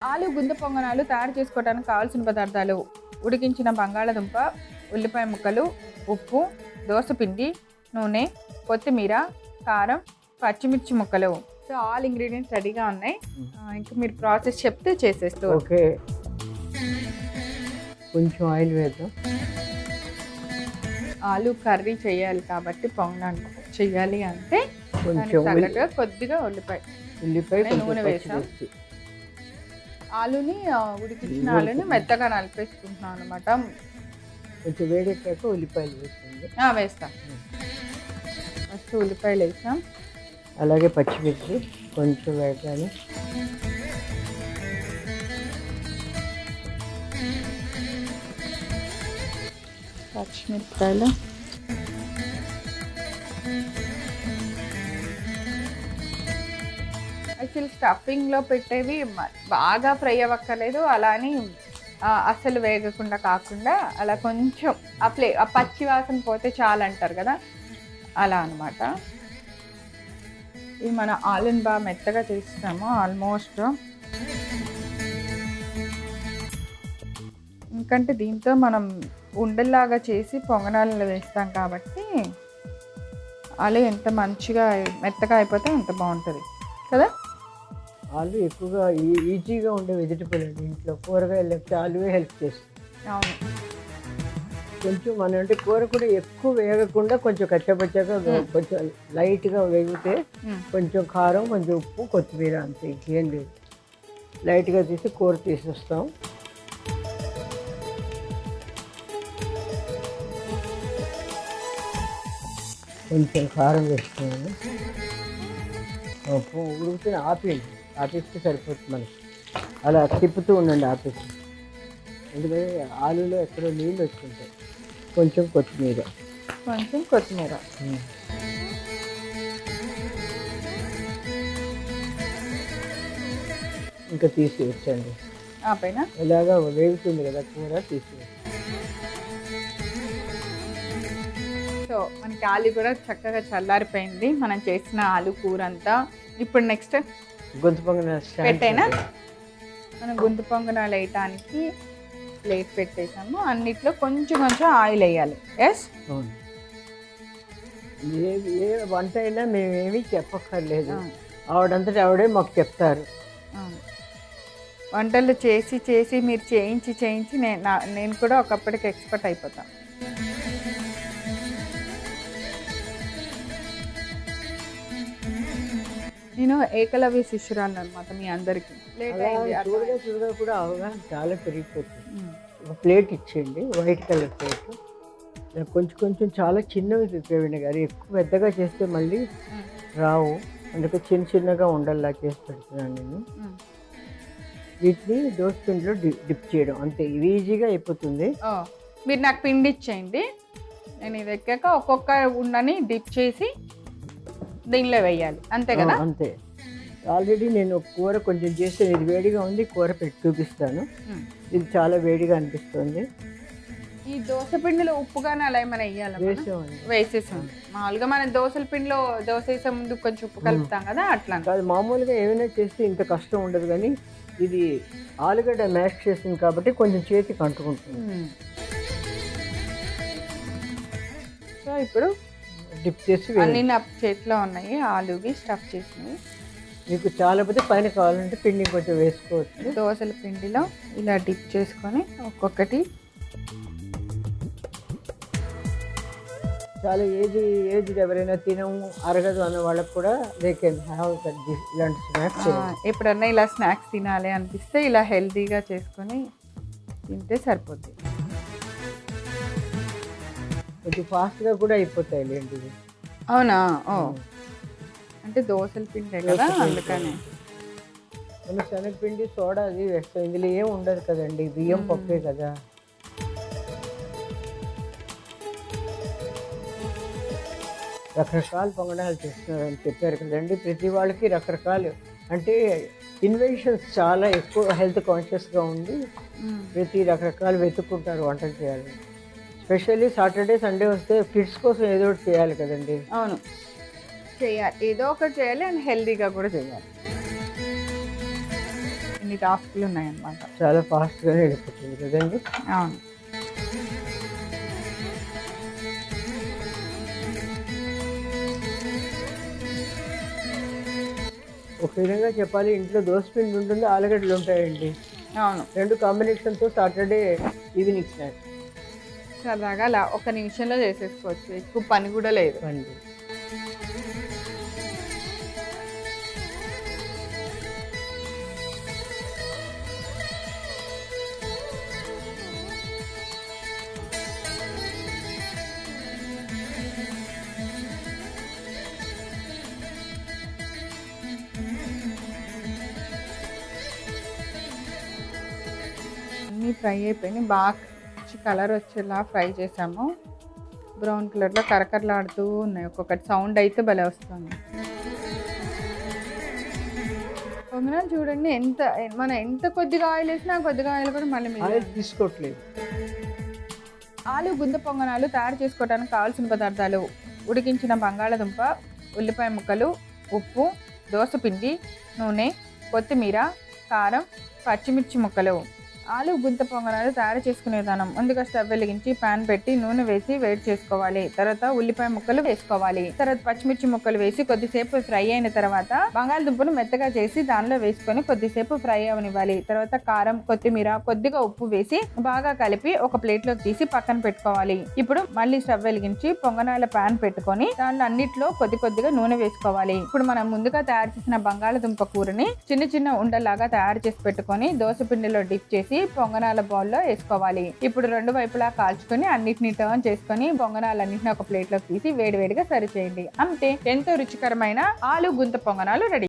ఆలు గుంత పొంగనాలు తయారు చేసుకోవడానికి కావాల్సిన పదార్థాలు: ఉడికించిన బంగాళదుంప, ఉల్లిపాయ ముక్కలు, ఉప్పు, దోసపిండి, నూనె, కొత్తిమీర, కారం, పచ్చిమిర్చి ముక్కలు. సో ఆల్ ఇంగ్రీడియంట్స్ రెడీగా ఉన్నాయి. ఇంకా మీరు ప్రాసెస్ చెప్తే చేసేస్తూ. ఓకే, కొంచెం ఆయిల్ వేద్దాం. ఆలు కర్రీ చేయాలి కాబట్టి పొంగనాలు చేయాలి అంటే కొంచెం తగ్గట్టుగా కొద్దిగా ఉల్లిపాయ నూనె వేసాం. ఆలుని ఉడికించిన ఆలుని మెత్తగా నలిపేసుకుంటున్నాం అనమాట. కొంచెం వేడెక్కాక ఉల్లిపాయలు వేస్తుంది. వేస్తాం. ఫస్ట్ ఉల్లిపాయలు వేసాం, అలాగే పచ్చిమిర్చి కొంచెం వేగాలి. పచ్చిమిరపకాయలు, యాక్చువల్లీ స్టఫింగ్లో పెట్టేవి బాగా ఫ్రై అవ్వక్కర్లేదు, అలా అని అసలు వేగకుండా కాకుండా అలా కొంచెం ఆ పచ్చి వాసన పోతే చాలా అంటారు కదా, అలా అనమాట. ఇది మన ఆలుని బాగా మెత్తగా చేస్తాము ఆల్మోస్ట్. ఎందుకంటే దీంతో మనం ఉండల్లాగా చేసి పొంగనాలలో వేస్తాం కాబట్టి ఆలు ఎంత మంచిగా మెత్తగా అయిపోతే అంత బాగుంటుంది కదా. ఆలు ఎక్కువగా ఈజీగా ఉండే వెజిటబుల్ అండి. ఇంట్లో కూరగాయలు లేకపోతే ఆలువే హెల్ప్ చేస్తుంది. అవును, కొంచెం మన అంటే కూర కూడా ఎక్కువ వేగకుండా కొంచెం కచ్చపచ్చగా కొంచెం లైట్గా వేగితే కొంచెం కారం, కొంచెం ఉప్పు, కొత్తిమీర, అంతే, ఇంకేం లేదు. లైట్గా తీసి కూర తీసేస్తాం. కొంచెం కారం వేస్తున్నాను. ఉడికితే ఆపేస్తే సరిపోతుంది మనకి. అలా తిప్పుతూ ఉండండి ఆపేసి, ఎందుకంటే ఆలులో ఎక్కడో నీళ్ళు వచ్చుకుంటాయి. కొంచెం కొత్తిమీర ఇంకా తీసివచ్చండి. ఇలాగా వేగుతుంది కదా కూర, తీసివచ్చు. సో మనకి ఆలు కూడా చక్కగా చల్లారిపోయింది, మనం చేసిన ఆలు కూర అంతా. ఇప్పుడు నెక్స్ట్ గుంత పొంగనాలు పెట్టైనా మనం గుంత పొంగనాలు వేయటానికి ప్లేట్ పెట్టేసాము. అన్నిట్లో కొంచెం కొంచెం ఆయిల్ వేయాలి. ఎస్, ఏ వంట అయినా మేమేమీ చెప్పక్కర్లేదు, ఆవిడంతటా ఆవిడే మాకు చెప్తారు. వంటలు చేసి చేసి మీరు చేయించి నేను కూడా ఒకప్పటికి ఎక్స్పర్ట్ అయిపోతాను. నేను ఏకలవ్య శిష్యురాలు అనమాట మీ అందరికి. చూడగా కూడా అవగాహన చాలా పెరిగిపోతుంది. ఒక ప్లేట్ ఇచ్చేయండి, వైట్ కలర్ ప్లేట్. కొంచెం కొంచెం చాలా చిన్నవి తేవండి గారు, ఎక్కువ పెద్దగా చేస్తే మళ్ళీ రావు, అందుకే చిన్నగా ఉండల్లా చేసి పెడుతున్నాను నేను. వీటిని దోసపిండిలో డిప్ చేయడం అంతే, ఈజీగా అయిపోతుంది. మీరు నాకు పిండి ఇచ్చేయండి, నేను ఇది ఎక్కాక ఒక్కొక్క ఉండని డిప్ చేసి దీనిలో వేయాలి, అంతే కదా. అంతే. ఆల్రెడీ నేను కూర కొంచెం చేస్తే ఇది వేడిగా ఉంది, కూర పెట్టి చూపిస్తాను. ఇది చాలా వేడిగా అనిపిస్తుంది. ఈ దోశ పిండిలో ఉప్పు కానీ అలా ఏమైనా వేసేసాం. మామూలుగా మనం దోశల పిండిలో దోశ వేసే ముందు కొంచెం ఉప్పు కలుపుతాం కదా, అట్లా కాదు. మామూలుగా ఏమైనా చేస్తే ఇంత కష్టం ఉండదు, కానీ ఇది ఆలుగడ్డ మ్యాష్ చేసింది కాబట్టి కొంచెం చేతికి అంటుకుంటుంది. సో ఇప్పుడు డిప్ చేసి అన్ని నా చేతిలో ఉన్నాయి ఆలువి స్టఫ్ చేసినవి. మీకు చాలా పోతే పైన కావాలంటే పిండి కొంచెం వేసుకోవచ్చు. దోశల పిండిలో ఇలా డిప్ చేసుకొని ఒక్కొక్కటి. చాలా ఏజ్ ఎవరైనా తినము అరగదు అన్న వాళ్ళకి కూడా దే కెన్ హ్యావ్ ఇలాంటి స్నాక్స్. ఎప్పుడన్నా ఇలా స్నాక్స్ తినాలి అనిపిస్తే ఇలా హెల్తీగా చేసుకొని తింటే సరిపోతుంది. కొంచెం ఫాస్ట్గా కూడా అయిపోతాయి లేంటివి. అవునా? అంటే దోశల పిండి కదా, అందుకని. మన శనగపిండి సోడా అది వేస్తాం, ఇందులో ఏం ఉండదు కదండి, బియ్యం పప్పే కదా. రకరకాల పొంగనాలు చేస్తున్నారని చెప్పారు కదండి. ప్రతి వాళ్ళకి రకరకాలు అంటే ఇన్వెన్షన్స్ చాలా ఎక్కువ హెల్త్ కాన్షియస్గా ఉండి ప్రతి రకరకాలు వెతుక్కుంటారు వంటలు చేయాలి. స్పెషల్లీ సాటర్డే సండే వస్తే కిడ్స్ కోసం ఏదో ఒకటి చేయాలి కదండి. అవును, చేయాలి, ఏదో ఒకటి చేయాలి, అండ్ హెల్తీగా కూడా చేయాలి. ఇన్ని టాస్క్లు ఉన్నాయన్నమాట. చాలా ఫాస్ట్గానే వెళ్ళిపోతుంది కదండి. అవును. ఒక విధంగా చెప్పాలి, ఇంట్లో దోసపిండి ఉంటుంది, ఆలుగడ్డలు ఉంటాయండి. అవును. 2 కాంబినేషన్తో సాటర్డే ఈవినింగ్ స్నాక్స్. సరదాగా అలా ఒక నిమిషంలో చేసేసుకోవచ్చు, ఎక్కువ పని కూడా లేదు. అండి అన్నీ ఫ్రై అయిపోయినాయి, బాగా మంచి కలర్ వచ్చేలా ఫ్రై చేసాము. బ్రౌన్ కలర్లో కరకరలాడుతూ ఉన్నాయి, ఒక్కొక్కటి సౌండ్ అయితే భలే వస్తుంది. పొంగనాలు చూడండి, మనం ఎంత కొద్దిగా ఆయిల్ వేసినా కొద్దిగా ఆయిల్ కూడా మళ్ళీ ఆయిల్ తీసుకోవట్లేదు. ఆలు గుంత పొంగనాలు తయారు చేసుకోవడానికి కావాల్సిన పదార్థాలు: ఉడికించిన బంగాళదుంప, ఉల్లిపాయ ముక్కలు, ఉప్పు, దోసపిండి, నూనె, కొత్తిమీర, కారం, పచ్చిమిర్చి ముక్కలు. ఆలు గుంత పొంగనాలు తయారు చేసుకునే విధానం: ముందుగా స్టవ్ వెలిగించి పాన్ పెట్టి నూనె వేసి వేడి చేసుకోవాలి. తర్వాత ఉల్లిపాయ ముక్కలు వేసుకోవాలి. తర్వాత పచ్చిమిర్చి ముక్కలు వేసి కొద్దిసేపు ఫ్రై అయిన తర్వాత బంగాళదుంపను మెత్తగా చేసి దానిలో వేసుకొని కొద్దిసేపు ఫ్రై అవనివ్వాలి. తర్వాత కారం, కొత్తిమీర, కొద్దిగా ఉప్పు వేసి బాగా కలిపి ఒక ప్లేట్లోకి తీసి పక్కన పెట్టుకోవాలి. ఇప్పుడు మళ్ళీ స్టవ్ వెలిగించి పొంగనాల పాన్ పెట్టుకొని దానిలో అన్నిట్లో కొద్దిగా నూనె వేసుకోవాలి. ఇప్పుడు మనం ముందుగా తయారు చేసిన బంగాళదుంప కూరని చిన్న చిన్న ఉండలాగా తయారు చేసి పెట్టుకొని దోస పిండిలో డిప్ చేసి పొంగనాల బౌల్లో వేసుకోవాలి. ఇప్పుడు 2 వైపులా కాల్చుకొని అన్నిటిని టర్న్ చేసుకొని పొంగనాలన్నింటినీ ఒక ప్లేట్లోకి తీసి వేడివేడిగా సర్వ్ చేయండి. అంతే, ఎంతో రుచికరమైన ఆలు గుంత పొంగనాలు రెడీ.